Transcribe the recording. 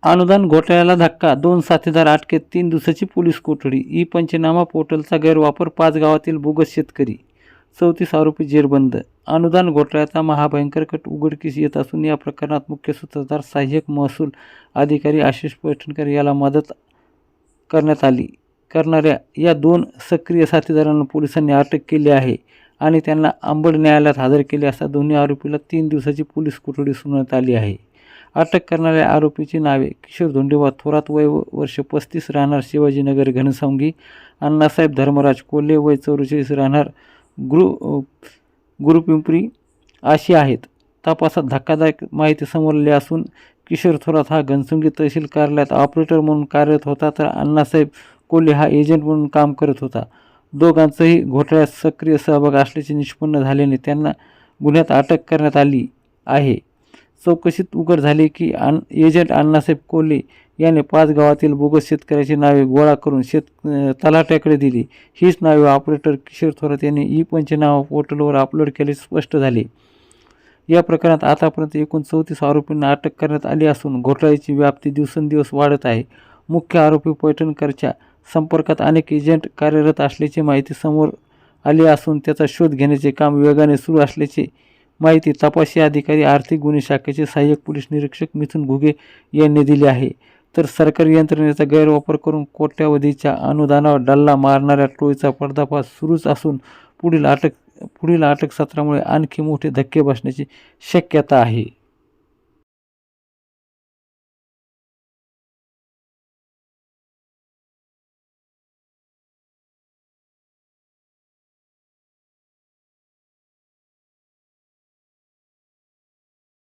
अनुदान घोटाळ्याला धक्का, 2 साथीदार अटकेत, 3 दिवसाची पोलीस कोठडी. ई-पंचनामा पोर्टलचा गैरवापर, 5 गावातील बोगस शेतकरी, 34 आरोपी जेरबंद. अनुदान घोटाळ्याचा महाभयंकर कट उघडकीस येत असून या प्रकरणात मुख्य सूत्रधार सहाय्यक महसूल अधिकारी आशिष पैठणकर याला मदत करणाऱ्या या 2 सक्रिय साथीदारांना पोलिसांनी अटक केली आहे आणि त्यांना अंबड न्यायालयात हजर केले असता दोन्ही आरोपीला 3 दिवसाची पोलीस कोठडी सुनावण्यात आली आहे. अटक करणाऱ्या आरोपीची नावे किशोर धोंडेबा थोरात, वय वर्ष 35, राहणार शिवाजीनगर घनसावंगी. अण्णासाहेब धर्मराज कोल्हे, वय 44, राहणार गुरुपिंपरी अशी आहेत. तपासात धक्कादायक माहिती समोर आली असून किशोर थोरात हा घनसावंगी तहसील कार्यालयात ऑपरेटर म्हणून कार्यरत होता, तर अण्णासाहेब कोल्हे हा एजंट म्हणून काम करत होता. दोघांचाही घोटाळ्यात सक्रिय सहभाग असल्याचे निष्पन्न झाल्याने त्यांना गुन्ह्यात अटक करण्यात आली आहे. चौकशीत उघड झाले की एजंट अण्णासाहेब कोल्हे याने 5 गावातील बोगस शेतकऱ्याची नावे गोळा करून तलाठ्याकडे दिली. हीच नावे ऑपरेटर किशोर थोरात यांनी ई-पंचनामा पोर्टलवर अपलोड केल्याचे स्पष्ट झाले. या प्रकरणात आतापर्यंत एकूण 34 आरोपींना अटक करण्यात आली असून घोटाळ्याची व्याप्ती दिवसेंदिवस वाढत आहे. मुख्य आरोपी पैठणकरच्या संपर्कात अनेक एजंट कार्यरत असल्याची माहिती समोर आली असून त्याचा शोध घेण्याचे काम वेगाने सुरू असल्याची माहिती तपासी अधिकारी आर्थिक गुन्हे शाखेचे सहाय्यक पोलीस निरीक्षक मिथुन घुगे यांनी दिली आहे. तर सरकारी यंत्रणेचा गैरवापर करून कोट्यावधीच्या अनुदानावर डल्ला मारणाऱ्या टोळीचा पर्दाफाश सुरूच असून पुढील अटक सत्रामुळे आणखी मोठे धक्के बसण्याची शक्यता आहे.